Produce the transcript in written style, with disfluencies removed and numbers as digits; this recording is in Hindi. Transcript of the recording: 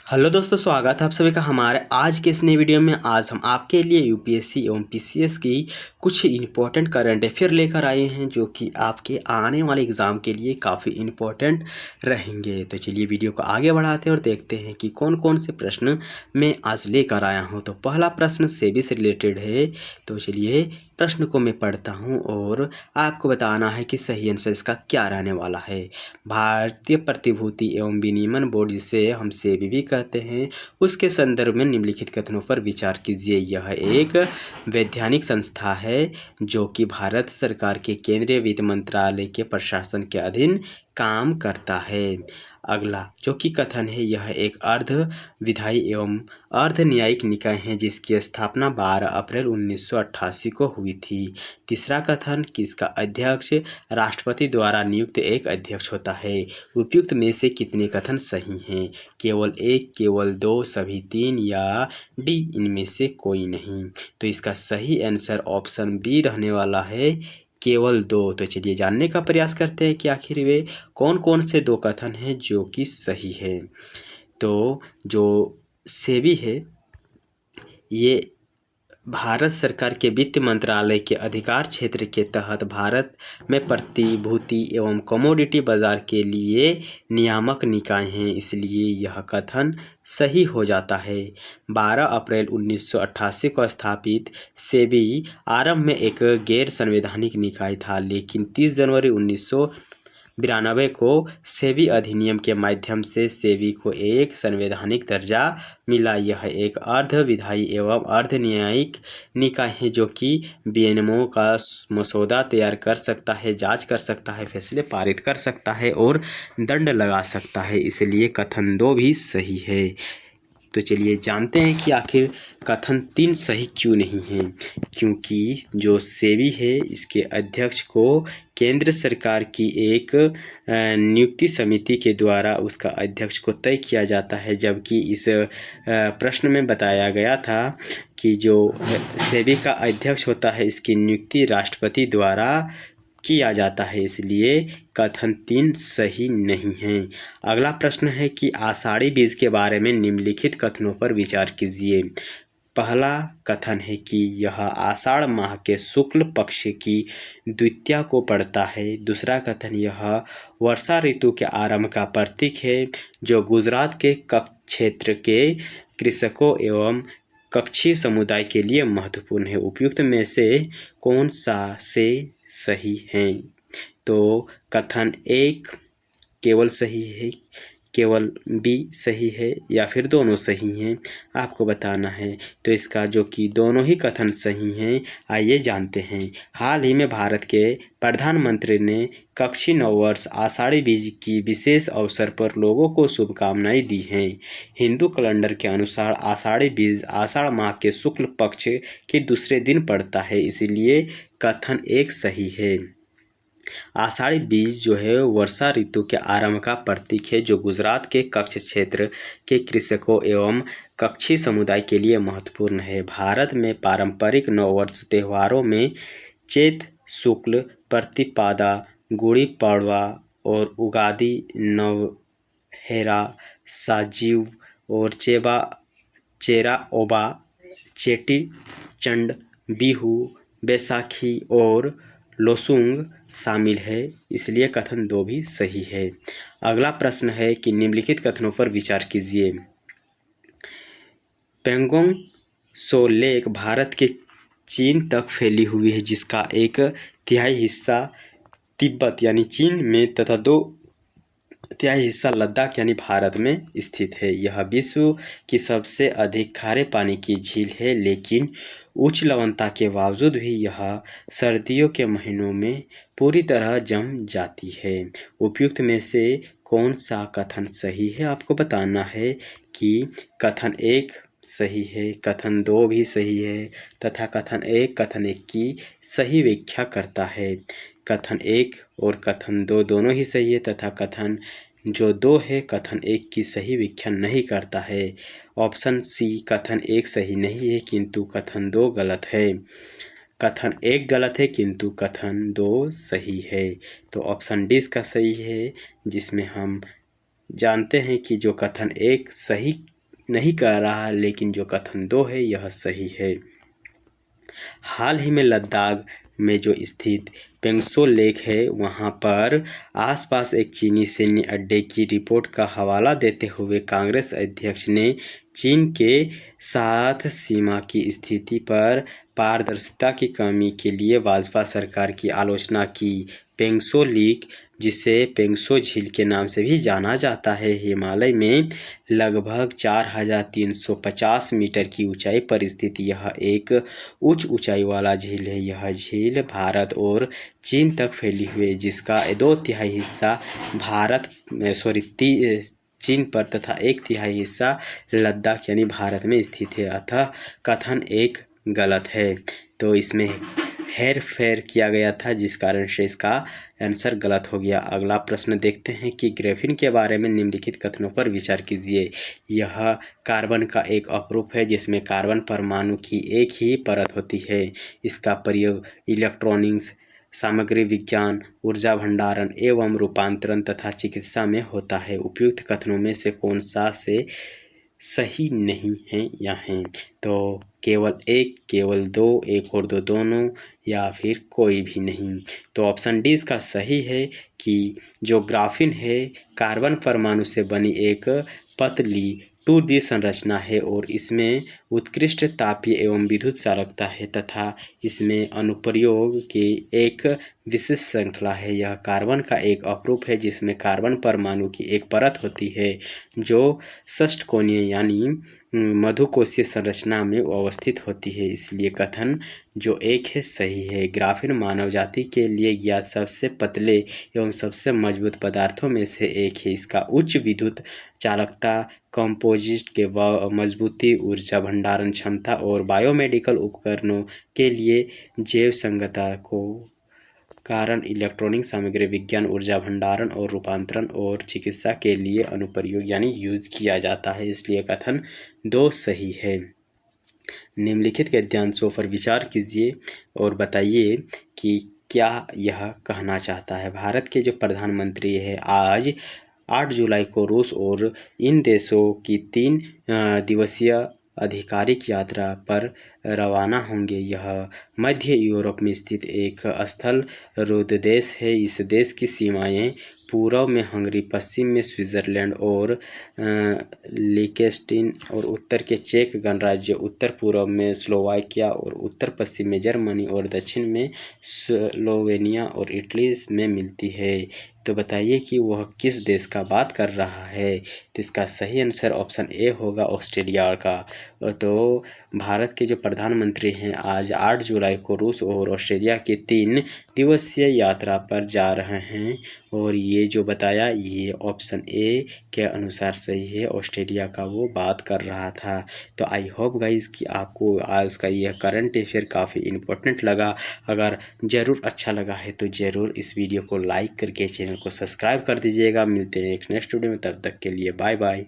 हेलो दोस्तों, स्वागत है आप सभी का हमारे आज के इस नए वीडियो में। आज हम आपके लिए यूपीएससी एवं पीसीएस की कुछ इम्पोर्टेंट करंट अफेयर लेकर आए हैं जो कि आपके आने वाले एग्ज़ाम के लिए काफ़ी इम्पोर्टेंट रहेंगे। तो चलिए वीडियो को आगे बढ़ाते हैं और देखते हैं कि कौन कौन से प्रश्न मैं आज लेकर आया हूँ। तो पहला प्रश्न सेबी से रिलेटेड है। तो चलिए प्रश्न को मैं पढ़ता हूँ और आपको बताना है कि सही आंसर इसका क्या रहने वाला है। भारतीय प्रतिभूति एवं विनिमय बोर्ड, जिसे हम सेबी भी कहते हैं, उसके संदर्भ में निम्नलिखित कथनों पर विचार कीजिए। यह एक वैधानिक संस्था है जो कि भारत सरकार के केंद्रीय वित्त मंत्रालय के प्रशासन के अधीन काम करता है। अगला जो कि कथन है, यह एक अर्ध विधायी एवं अर्ध न्यायिक निकाय है जिसकी स्थापना 12 अप्रैल 1988 को हुई थी। तीसरा कथन कि इसका अध्यक्ष राष्ट्रपति द्वारा नियुक्त एक अध्यक्ष होता है। उपयुक्त में से कितने कथन सही हैं? केवल एक, केवल दो, सभी तीन या डी इनमें से कोई नहीं। तो इसका सही आंसर ऑप्शन बी रहने वाला है, केवल दो। तो चलिए जानने का प्रयास करते हैं कि आखिर वे कौन कौन से दो कथन हैं जो कि सही है। तो जो सेबी है, ये भारत सरकार के वित्त मंत्रालय के अधिकार क्षेत्र के तहत भारत में प्रतिभूति एवं कमोडिटी बाजार के लिए नियामक निकाय हैं, इसलिए यह कथन सही हो जाता है। 12 अप्रैल 1988 को स्थापित सेबी आरंभ में एक गैर संवैधानिक निकाय था, लेकिन 30 जनवरी 1992 को सेबी अधिनियम के माध्यम से सेबी को एक संवैधानिक दर्जा मिला। यह एक अर्ध विधायी एवं अर्ध न्यायिक निकाय है जो कि विनियमों का मसौदा तैयार कर सकता है, जांच कर सकता है, फैसले पारित कर सकता है और दंड लगा सकता है, इसलिए कथन दो भी सही है। तो चलिए जानते हैं कि आखिर कथन 3 सही क्यों नहीं है। क्योंकि जो सेबी है, इसके अध्यक्ष को केंद्र सरकार की एक नियुक्ति समिति के द्वारा उसका अध्यक्ष को तय किया जाता है, जबकि इस प्रश्न में बताया गया था कि जो सेबी का अध्यक्ष होता है, इसकी नियुक्ति राष्ट्रपति द्वारा किया जाता है, इसलिए कथन 3 सही नहीं है। अगला प्रश्न है कि आषाढ़ी बीज के बारे में निम्नलिखित कथनों पर विचार कीजिए। पहला कथन है कि यह आषाढ़ माह के शुक्ल पक्ष की द्वितीया को पड़ता है। दूसरा कथन, यह वर्षा ऋतु के आरंभ का प्रतीक है जो गुजरात के कच्छ क्षेत्र के कृषकों एवं कच्छी समुदाय के लिए महत्वपूर्ण है। उपयुक्त में से कौन सा से सही है? तो कथन 1 केवल सही है, केवल बी सही है या फिर दोनों सही हैं, आपको बताना है। तो इसका जो कि दोनों ही कथन सही हैं, आइए जानते हैं। हाल ही में भारत के प्रधानमंत्री ने कच्छी नववर्ष आषाढ़ी बीज की विशेष अवसर पर लोगों को शुभकामनाएं दी हैं। हिंदू कैलेंडर के अनुसार आषाढ़ी बीज आषाढ़ माह के शुक्ल पक्ष के दूसरे दिन पड़ता है, इसलिए कथन 1 सही है। आषाढ़ी बीज जो है वर्षा ऋतु के आरंभ का प्रतीक है जो गुजरात के कच्छ क्षेत्र के कृषकों एवं कच्छी समुदाय के लिए महत्वपूर्ण है। भारत में पारंपरिक नववर्ष त्योहारों में चैत शुक्ल प्रतिपदा, गुड़ी पड़वा और उगादि, नवहेरा, साजीव और चेरा ओबा, चेटी चंड, बिहू, बैसाखी और लोसुंग शामिल है, इसलिए कथन 2 भी सही है। अगला प्रश्न है कि निम्नलिखित कथनों पर विचार कीजिए। पेंगोंग त्सो लेक भारत के चीन तक फैली हुई है, जिसका 1/3 हिस्सा तिब्बत यानी चीन में तथा 2/3 हिस्सा लद्दाख यानी भारत में स्थित है। यह विश्व की सबसे अधिक खारे पानी की झील है, लेकिन उच्च लवणता के बावजूद भी यह सर्दियों के महीनों में पूरी तरह जम जाती है। उपयुक्त में से कौन सा कथन सही है, आपको बताना है कि कथन 1 सही है, कथन 2 भी सही है तथा कथन 1 की सही व्याख्या करता है। कथन 1 और कथन 2 दोनों ही सही है तथा कथन जो 2 है कथन 1 की सही व्याख्या नहीं करता है। ऑप्शन सी कथन 1 सही नहीं है किंतु कथन 2 गलत है। कथन 1 गलत है किंतु कथन 2 सही है। तो ऑप्शन डी इसका सही है, जिसमें हम जानते हैं कि जो कथन 1 सही नहीं कह रहा, लेकिन जो कथन 2 है यह सही है। हाल ही में लद्दाख में जो स्थित पेंगसो लेक है वहां पर आसपास एक चीनी सैन्य अड्डे की रिपोर्ट का हवाला देते हुए कांग्रेस अध्यक्ष ने चीन के साथ सीमा की स्थिति पर पारदर्शिता की कमी के लिए भाजपा सरकार की आलोचना की। पेंगसो लेक, जिसे पेंगसो झील के नाम से भी जाना जाता है, हिमालय में लगभग 4,350 मीटर की ऊंचाई पर स्थित यह एक उच्च ऊंचाई वाला झील है। यह झील भारत और चीन तक फैली हुई है, जिसका 2/3 हिस्सा चीन पर तथा 1/3 हिस्सा लद्दाख यानी भारत में स्थित है। अतः कथन 1 गलत है, तो इसमें हेर फेर किया गया था, जिस कारण से इसका आंसर गलत हो गया। अगला प्रश्न देखते हैं कि ग्राफीन के बारे में निम्नलिखित कथनों पर विचार कीजिए। यह कार्बन का एक अपरूप है जिसमें कार्बन परमाणु की एक ही परत होती है। इसका प्रयोग इलेक्ट्रॉनिक्स, सामग्री विज्ञान, ऊर्जा भंडारण एवं रूपांतरण तथा चिकित्सा में होता है। उपयुक्त कथनों में से कौन सा से सही नहीं है या हैं? तो केवल 1, केवल 2, 1 और 2 दोनों, या फिर कोई भी नहीं। तो ऑप्शन डी इसका सही है कि जो ग्राफीन है कार्बन परमाणु से बनी एक पतली 2D संरचना है और इसमें उत्कृष्ट तापीय एवं विद्युत चालकता है तथा इसमें अनुप्रयोग की एक विशिष्ट श्रृंखला है। यह कार्बन का एक अपरूप है जिसमें कार्बन परमाणु की एक परत होती है जो षष्ठकोणीय यानी मधुकोशीय संरचना में अवस्थित होती है। इसलिए कथन जो 1 है सही है। ग्राफीन मानव जाति के लिए ज्ञात सबसे पतले एवं सबसे मजबूत पदार्थों में से एक है। इसका उच्च विद्युत चालकता, कंपोजिट के मजबूती, ऊर्जा भंडारण क्षमता और बायोमेडिकल उपकरणों के लिए जैव संगतता को कारण इलेक्ट्रॉनिक सामग्री विज्ञान, ऊर्जा भंडारण और रूपांतरण और चिकित्सा के लिए अनुप्रयोग यानी यूज किया जाता है। इसलिए कथन 2 सही है। निम्नलिखित गद्यांशों पर विचार कीजिए और बताइए कि क्या यह कहना चाहता है। भारत के जो प्रधानमंत्री है आज 8 जुलाई को रूस और इन देशों की 3 दिवसीय आधिकारिक यात्रा पर रवाना होंगे। यह मध्य यूरोप में स्थित एक स्थल रुद्ध देश है। इस देश की सीमाएं पूर्व में हंगरी, पश्चिम में स्विट्जरलैंड और लिechtenstein और उत्तर के चेक गणराज्य, उत्तर पूर्व में स्लोवाकिया और उत्तर पश्चिम में जर्मनी और दक्षिण में स्लोवेनिया और इटली में मिलती है। तो बताइए कि वह किस देश का बात कर रहा है। तो इसका सही आंसर ऑप्शन ए होगा, ऑस्ट्रेलिया का। तो भारत के जो प्रधानमंत्री हैं आज 8 जुलाई को रूस और ऑस्ट्रेलिया की 3 दिवसीय यात्रा पर जा रहे हैं और ये जो बताया ये ऑप्शन ए के अनुसार सही है, ऑस्ट्रेलिया का वो बात कर रहा था। तो आई होप गाइस कि आपको आज का यह करंट अफेयर काफ़ी इम्पोर्टेंट लगा। अगर ज़रूर अच्छा लगा है तो ज़रूर इस वीडियो को लाइक करके चैनल को सब्सक्राइब कर दीजिएगा। मिलते हैं एक नेक्स्ट वीडियो में, तब तक के लिए बाय बाय।